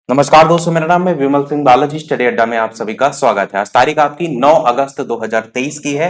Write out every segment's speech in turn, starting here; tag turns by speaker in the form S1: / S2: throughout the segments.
S1: नमस्कार दोस्तों, मेरा नाम है विमल सिंह बालाजी। स्टडी अड्डा में आप सभी का स्वागत है। आज तारीख आपकी 9 अगस्त 2023 की है।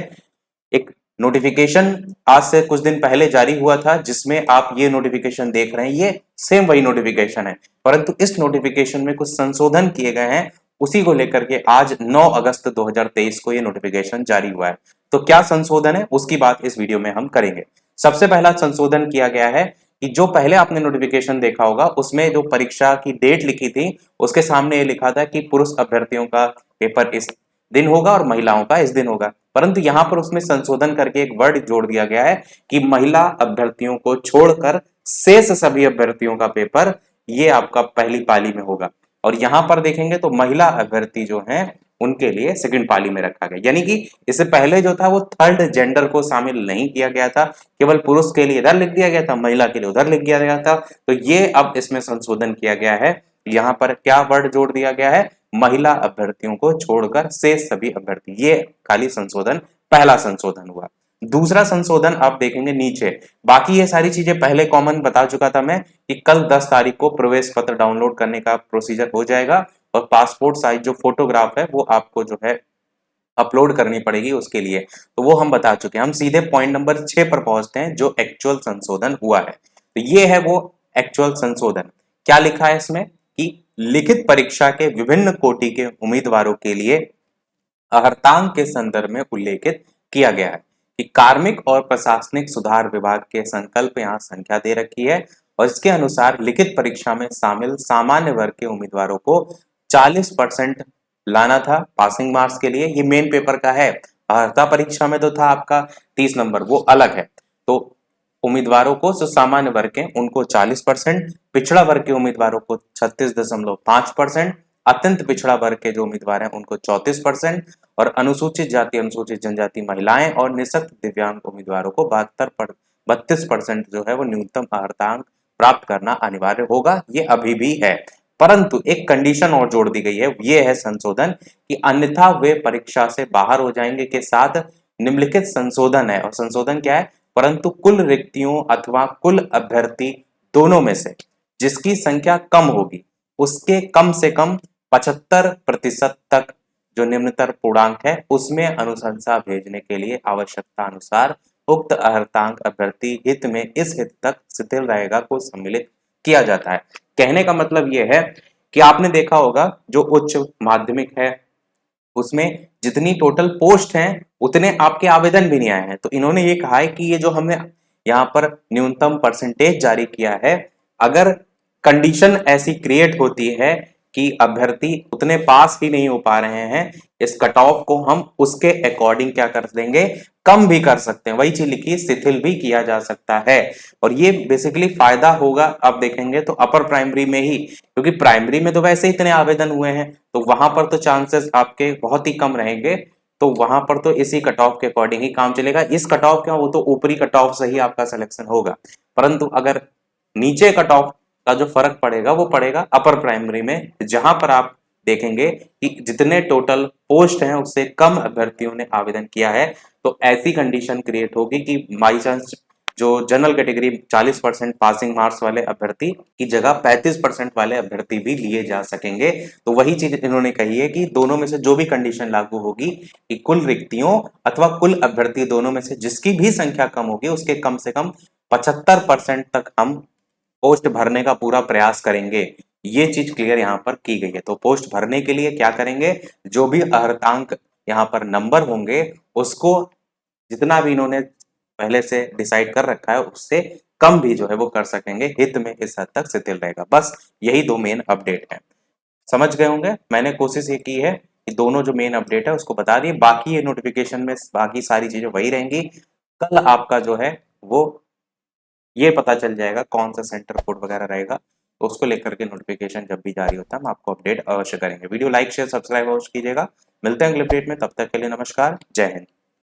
S1: एक नोटिफिकेशन आज से कुछ दिन पहले जारी हुआ था जिसमें आप ये नोटिफिकेशन देख रहे हैं। ये सेम वही नोटिफिकेशन है, परंतु इस नोटिफिकेशन में कुछ संशोधन किए गए हैं। उसी को लेकर के आज 9 अगस्त 2023 को ये नोटिफिकेशन जारी हुआ है। तो क्या संशोधन है उसकी बात इस वीडियो में हम करेंगे। सबसे पहला संशोधन किया गया है कि जो पहले आपने नोटिफिकेशन देखा होगा उसमें जो परीक्षा की डेट लिखी थी उसके सामने ये लिखा था कि पुरुष अभ्यर्थियों का पेपर इस दिन होगा और महिलाओं का इस दिन होगा, परंतु यहां पर उसमें संशोधन करके एक वर्ड जोड़ दिया गया है कि महिला अभ्यर्थियों को छोड़कर शेष सभी अभ्यर्थियों का पेपर ये आपका पहली पाली में होगा। और यहां पर देखेंगे तो महिला अभ्यर्थी जो हैं उनके लिए सेकंड पाली में रखा गया, यानी कि इससे पहले जो था वो थर्ड जेंडर को शामिल नहीं किया गया था, केवल पुरुष के लिए इधर लिख दिया गया था, महिला के लिए उधर लिख दिया गया था। तो ये अब इसमें संशोधन किया गया है। यहाँ पर क्या वर्ड जोड़ दिया गया है, महिला अभ्यर्थियों को छोड़कर शेष सभी अभ्यर्थी। ये खाली संशोधन पहला संशोधन हुआ। दूसरा संशोधन आप देखेंगे नीचे, बाकी ये सारी चीजें पहले कॉमन बता चुका था मैं कि कल 10 तारीख को प्रवेश पत्र डाउनलोड करने का प्रोसीजर हो जाएगा और पासपोर्ट साइज जो फोटोग्राफ है वो आपको जो है अपलोड करनी पड़ेगी उसके लिए। तो वो हम बता चुके हैं। हम सीधे पॉइंट नंबर 6 पर पहुंचते हैं जो एक्चुअल संशोधन हुआ है। तो ये है वो एक्चुअल संशोधन। क्या लिखा है इसमें कि लिखित परीक्षा के विभिन्न कोटि के उम्मीदवारों के लिए अर्हतांक के संदर्भ में उल्लेखित किया गया है कि कार्मिक और प्रशासनिक सुधार विभाग के संकल्प यहाँ संख्या दे रखी है और इसके अनुसार लिखित परीक्षा में शामिल सामान्य वर्ग के उम्मीदवारों को 40% लाना था पासिंग मार्क्स के लिए। ये मेन पेपर का है। अर्हता परीक्षा में तो था आपका 30 नंबर, वो अलग है। तो उम्मीदवारों को जो सामान्य वर्ग के उनको 40%, पिछड़ा वर्ग के उम्मीदवारों को 36.5%, अत्यंत पिछड़ा वर्ग के जो उम्मीदवार हैं उनको 34% और अनुसूचित जाति अनुसूचित जनजाति महिलाएं और निःशक्त दिव्यांग उम्मीदवारों को 32% जो है वो न्यूनतम अर्हतांक प्राप्त करना अनिवार्य होगा। ये अभी भी है, परंतु एक कंडीशन और जोड़ दी गई है। ये है संशोधन कि अन्यथा वे परीक्षा से बाहर हो जाएंगे के साथ निम्नलिखित संशोधन है। और संशोधन क्या है, परंतु कुल रिक्तियों अथवा कुल अभ्यर्थी दोनों में से जिसकी संख्या कम होगी उसके कम से कम 75% तक जो निम्नतर पूर्णांक है उसमें अनुशंसा भेजने के लिए आवश्यकता अनुसार उक्त अर्हतांक अभ्यर्थी हित में इस हित तक शिथिल रहेगा को सम्मिलित किया जाता है। कहने का मतलब यह है कि आपने देखा होगा जो उच्च माध्यमिक है उसमें जितनी टोटल पोस्ट हैं उतने आपके आवेदन भी नहीं आए हैं। तो इन्होंने ये कहा है कि ये जो हमने यहाँ पर न्यूनतम परसेंटेज जारी किया है, अगर कंडीशन ऐसी क्रिएट होती है कि अभ्यर्थी उतने पास ही नहीं हो पा रहे हैं, इस कट ऑफ को हम उसके अकॉर्डिंग क्या कर देंगे, कम भी कर सकते हैं। वही चीज लिखी, शिथिल भी किया जा सकता है। और ये बेसिकली फायदा होगा अब देखेंगे तो अपर प्राइमरी में ही, क्योंकि प्राइमरी में तो वैसे इतने आवेदन हुए हैं तो वहां पर तो चांसेस आपके बहुत ही कम रहेंगे। तो वहां पर तो इसी कट ऑफ के अकॉर्डिंग ही काम चलेगा। इस कट ऑफ क्या, वो तो ऊपरी कट ऑफ से ही आपका सिलेक्शन होगा, परंतु अगर नीचे कट ऑफ का जो फर्क पड़ेगा वो पड़ेगा अपर प्राइमरी में, जहां पर आप देखेंगे कि जितने टोटल पोस्ट हैं उससे कम अभ्यर्थियों ने आवेदन किया है। तो ऐसी कंडीशन क्रिएट होगी कि बाई चांस जो जनरल कैटेगरी 40% पासिंग मार्क्स वाले अभ्यर्थी की जगह 35% वाले अभ्यर्थी भी लिए जा सकेंगे। तो वही चीज इन्होंने कही है कि दोनों में से जो भी कंडीशन लागू होगी कि कुल रिक्तियों अथवा कुल अभ्यर्थी दोनों में से जिसकी भी संख्या कम होगी उसके कम से कम 75% तक हम पोस्ट भरने का पूरा प्रयास करेंगे। ये चीज क्लियर यहाँ पर की गई है। तो पोस्ट भरने के लिए क्या करेंगे, जो भी अर्हतांक यहाँ पर नंबर होंगे उसको जितना भी इन्होंने पहले से डिसाइड कर रखा है उससे कम भी जो है वो कर सकेंगे, हित में इस हद तक शिथिल रहेगा। बस यही दो मेन अपडेट है। समझ गए होंगे। मैंने कोशिश ये की है कि दोनों जो मेन अपडेट है उसको बता दिए, बाकी ये नोटिफिकेशन में बाकी सारी चीजें वही रहेंगी। कल आपका जो है वो ये पता चल जाएगा कौन सा सेंटर कोड वगैरह रहेगा, तो उसको लेकर के नोटिफिकेशन जब भी जारी होता है हम आपको अपडेट अवश्य करेंगे। वीडियो लाइक शेयर सब्सक्राइब अवश्य कीजिएगा। मिलते हैं अगले अपडेट में, तब तक के लिए नमस्कार, जय हिंद।